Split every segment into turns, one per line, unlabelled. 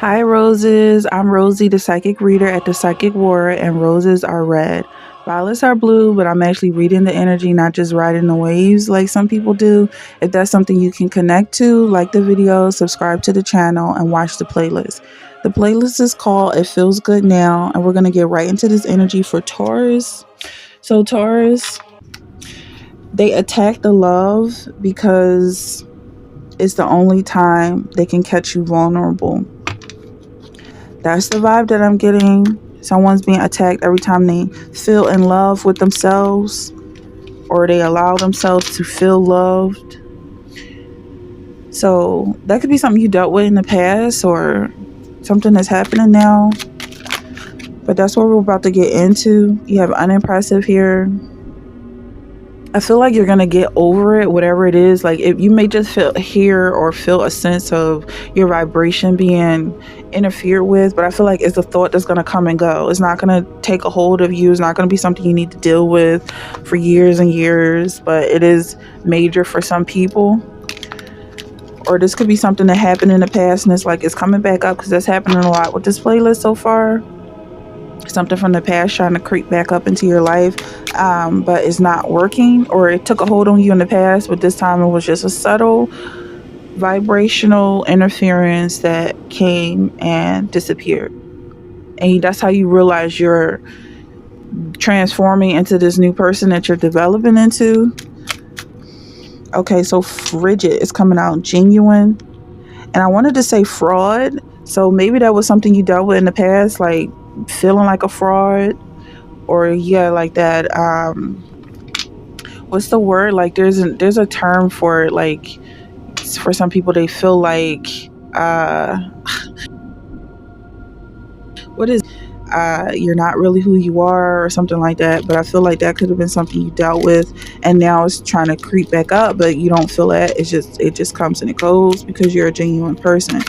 Hi, roses. I'm Rosie, the psychic reader at the Psychic War, and roses are red. Violets are blue, but I'm actually reading the energy, not just riding the waves like some people do. If that's something you can connect to, like the video, subscribe to the channel, and watch the playlist. The playlist is called It Feels Good Now, and we're going to get right into this energy for Taurus. So, Taurus, they attack the love because it's the only time they can catch you vulnerable. That's the vibe that I'm getting. Someone's being attacked every time they feel in love with themselves or they allow themselves to feel loved. So that could be something you dealt with in the past or something that's happening now. But that's what we're about to get into. You have unimpressive here. I feel like you're going to get over it, whatever it is. Like, if you may just feel a sense of your vibration being interfered with, but I feel like it's a thought that's going to come and go. It's not going to take a hold of you. It's not going to be something you need to deal with for years and years, but it is major for some people. Or this could be something that happened in the past and it's coming back up, because that's happening a lot with this playlist so far. Something from the past trying to creep back up into your life, but it's not working, or it took a hold on you in the past, but this time it was just a subtle vibrational interference that came and disappeared. And that's how you realize you're transforming into this new person that you're developing into. Okay, so frigid is coming out, genuine. And I wanted to say fraud. So maybe that was something you dealt with in the past, like feeling like a fraud, or like that. What's the word? Like there's a term for it. Like for some people, they feel like what is you're not really who you are, or something like that. But I feel like that could have been something you dealt with, and now it's trying to creep back up, but you don't feel that. It just comes and it goes because you're a genuine person.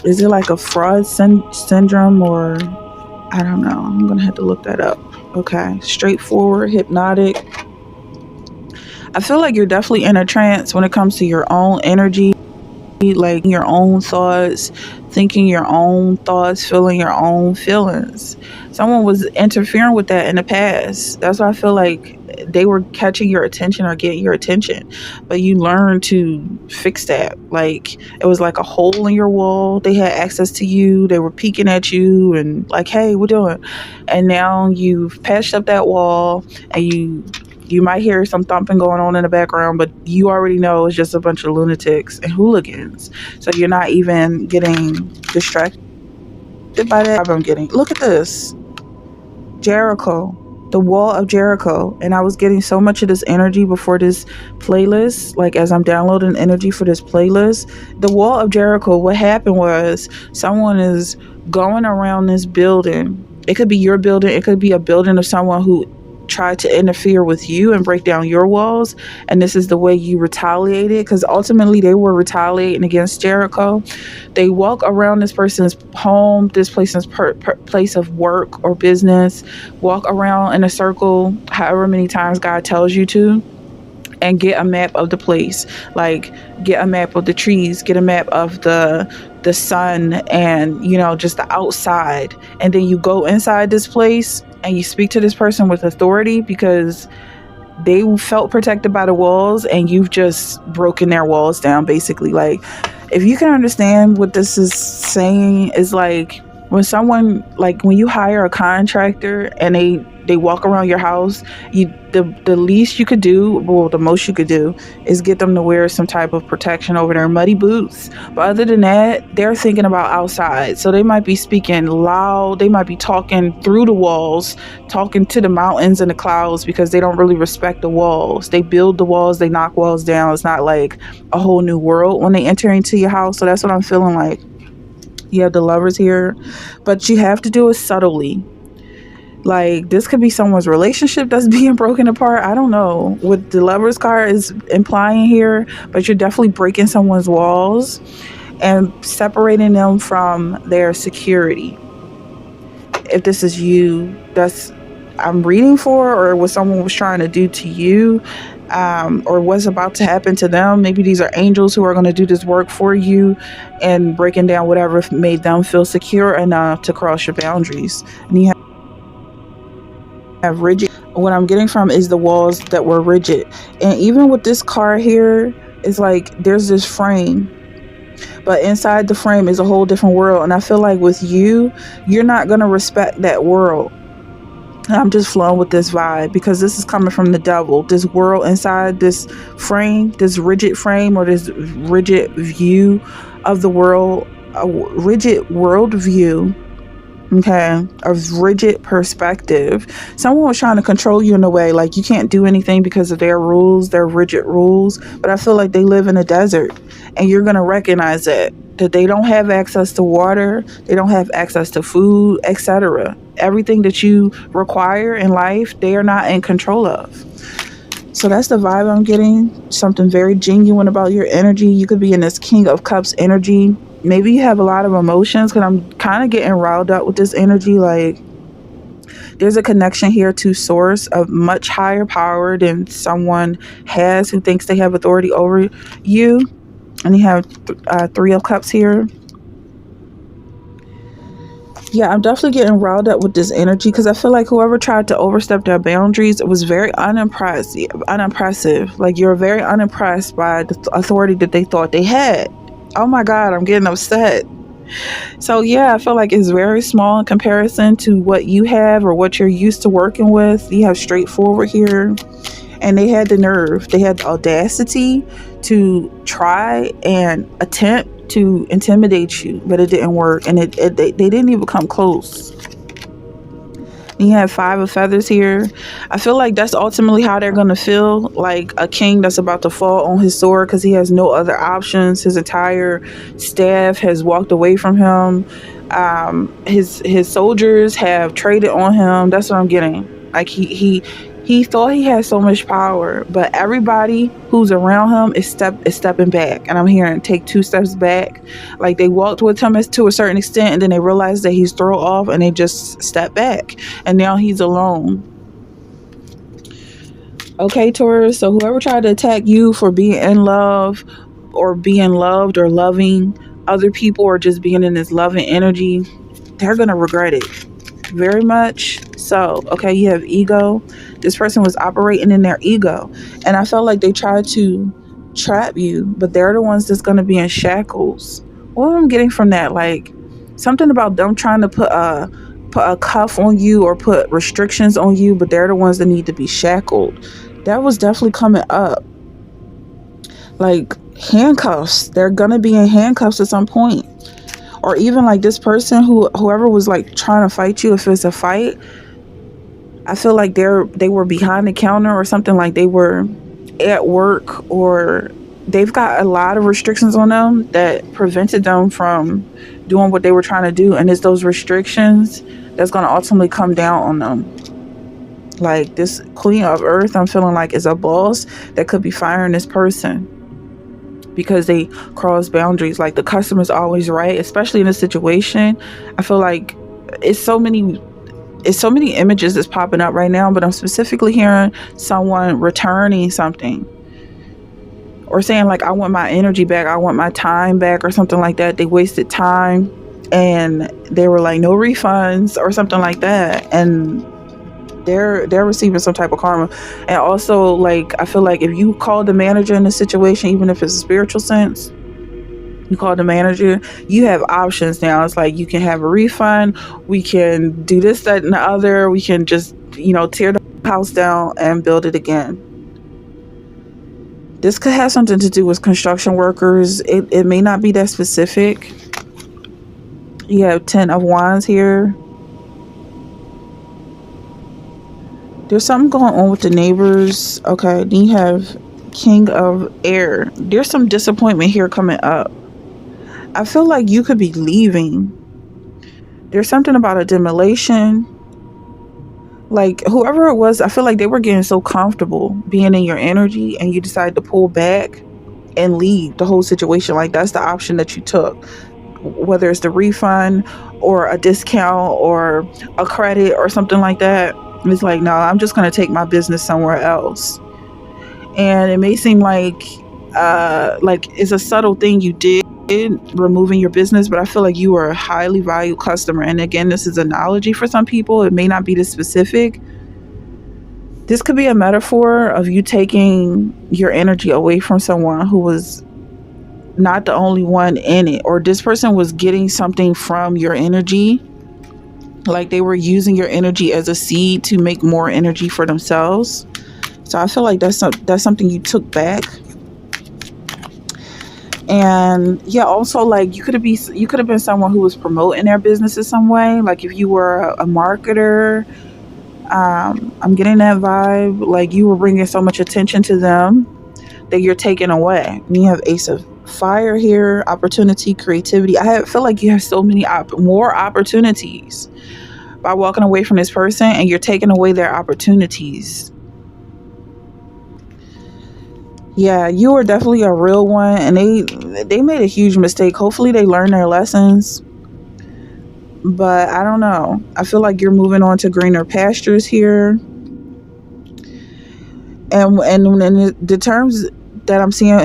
Is it like a fraud syndrome, or I don't know. I'm going to have to look that up. Okay. Straightforward, hypnotic. I feel like you're definitely in a trance when it comes to your own energy, like your own thoughts, thinking your own thoughts, feeling your own feelings. Someone was interfering with that in the past. That's why I feel like they were catching your attention or getting your attention, but you learned to fix that. Like it was like a hole in your wall. They had access to you. They were peeking at you and like, hey, we're doing. And now you've patched up that wall, and you might hear some thumping going on in the background, but you already know it's just a bunch of lunatics and hooligans. So you're not even getting distracted by that. I'm getting, look at this. Jericho. The wall of Jericho. And I was getting so much of this energy before this playlist, like as I'm downloading energy for this playlist. The wall of Jericho, what happened was someone is going around this building. It could be your building. It could be a building of someone who tried to interfere with you and break down your walls, and this is the way you retaliated, because ultimately they were retaliating against Jericho. They walk around this person's home, this person's place of work or business, walk around in a circle however many times God tells you to, and get a map of the place. Like get a map of the trees, get a map of the sun, and just the outside. And then you go inside this place and you speak to this person with authority, because they felt protected by the walls and you've just broken their walls down, basically. Like, if you can understand what this is saying, is like when someone, like when you hire a contractor and they walk around your house, the least you could do, well, the most you could do, is get them to wear some type of protection over their muddy boots. But other than that, they're thinking about outside. So they might be speaking loud. They might be talking through the walls, talking to the mountains and the clouds, because they don't really respect the walls. They build the walls, they knock walls down. It's not like a whole new world when they enter into your house. So that's what I'm feeling like. You have the Lovers here, but you have to do it subtly. Like, this could be someone's relationship that's being broken apart. I don't know what the Lovers card is implying here, but you're definitely breaking someone's walls and separating them from their security. If this is you, that's I'm reading for, or what someone was trying to do to you, or what's about to happen to them. Maybe these are angels who are going to do this work for you and breaking down whatever made them feel secure enough to cross your boundaries. And you have rigid. What I'm getting from is the walls that were rigid. And even with this card here, it's like there's this frame, but inside the frame is a whole different world. And I feel like with you, you're not going to respect that world. I'm just flowing with this vibe because this is coming from the devil. This world inside this frame, this rigid frame, or this rigid view of the world, a rigid world view, okay, a rigid perspective. Someone was trying to control you in a way, like you can't do anything because of their rules, their rigid rules. But I feel like they live in a desert, and you're going to recognize that they don't have access to water, they don't have access to food, etc. Everything that you require in life, they are not in control of. So that's the vibe I'm getting. Something very genuine about your energy. You could be in this King of Cups energy. Maybe you have a lot of emotions, because I'm kind of getting riled up with this energy. Like there's a connection here to source of much higher power than someone has who thinks they have authority over you. And you have Three of Cups here. Yeah, I'm definitely getting riled up with this energy because I feel like whoever tried to overstep their boundaries, it was very unimpressive. Like you're very unimpressed by the authority that they thought they had. Oh my God, I'm getting upset. So yeah, I feel like it's very small in comparison to what you have or what you're used to working with. You have straightforward here. And they had the nerve, they had the audacity to try and attempt to intimidate you, but it didn't work, and they didn't even come close. You have Five of Feathers here. I feel like that's ultimately how they're going to feel, like a king that's about to fall on his sword because he has no other options. His entire staff has walked away from him. His soldiers have traded on him. That's what I'm getting. Like he thought he had so much power, but everybody who's around him is stepping back. And I'm hearing take 2 steps back. Like they walked with him to a certain extent, and then they realized that he's thrown off, and they just step back. And now he's alone. Okay, Taurus. So whoever tried to attack you for being in love, or being loved, or loving other people, or just being in this loving energy, they're gonna regret it. Very much so. Okay, you have ego. This person was operating in their ego, and I felt like they tried to trap you, but they're the ones that's going to be in shackles. What I'm getting from that, like something about them trying to put a cuff on you or put restrictions on you, but they're the ones that need to be shackled. That was definitely coming up. Like handcuffs. They're going to be in handcuffs at some point. Or even like this person whoever was like trying to fight you, if it's a fight, I feel like they were behind the counter or something, like they were at work, or they've got a lot of restrictions on them that prevented them from doing what they were trying to do. And it's those restrictions that's going to ultimately come down on them. Like this Queen of Earth, I'm feeling like is a boss that could be firing this person because they cross boundaries. Like the customer's always right, especially in this situation. I feel like it's so many images that's popping up right now, but I'm specifically hearing someone returning something, or saying like, I want my energy back, I want my time back, or something like that. They wasted time and they were like, no refunds or something like that, and they're receiving some type of karma. And also, like, I feel like if you call the manager in a situation, even if it's a spiritual sense, you call the manager, you have options now. It's like you can have a refund, we can do this, that, and the other, we can just, tear the house down and build it again. This could have something to do with construction workers. It may not be that specific. You have 10 of Wands here. There's something going on with the neighbors. Okay, then you have King of Air. There's some disappointment here coming up. I feel like you could be leaving. There's something about a demolition. Like whoever it was, I feel like they were getting so comfortable being in your energy, and you decided to pull back and leave the whole situation. Like that's the option that you took, whether it's the refund or a discount or a credit or something like that. It's like, no, I'm just going to take my business somewhere else. And it may seem like it's a subtle thing you did, removing your business, but I feel like you are a highly valued customer. And again, this is analogy for some people. It may not be this specific. This could be a metaphor of you taking your energy away from someone who was not the only one in it, or this person was getting something from your energy, like they were using your energy as a seed to make more energy for themselves. So I feel like that's something you took back. And yeah, also like you could have been someone who was promoting their business in some way. Like if you were a marketer, I'm getting that vibe. Like you were bringing so much attention to them that you're taken away. And you have Ace of Fire here, opportunity, creativity. Feel like you have so many more opportunities by walking away from this person, and you're taking away their opportunities. Yeah, you were definitely a real one, and they made a huge mistake. Hopefully they learn their lessons. But I don't know. I feel like you're moving on to greener pastures here. And in the terms that I'm seeing,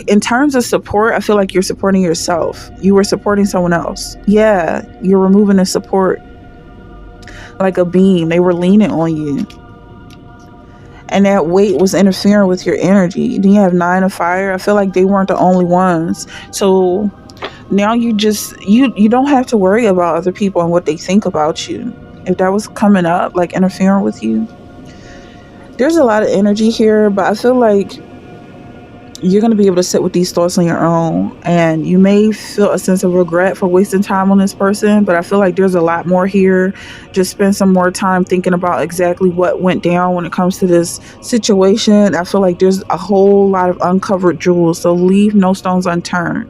in terms of support, I feel like you're supporting yourself. You were supporting someone else. Yeah, you're removing the support like a beam. They were leaning on you. And that weight was interfering with your energy. Then you have 9 of Fire. I feel like they weren't the only ones. So now you don't have to worry about other people and what they think about you. If that was coming up, like interfering with you, there's a lot of energy here, but I feel like you're going to be able to sit with these thoughts on your own, and you may feel a sense of regret for wasting time on this person, but I feel like there's a lot more here. Just spend some more time thinking about exactly what went down when it comes to this situation. I feel like there's a whole lot of uncovered jewels, so leave no stones unturned.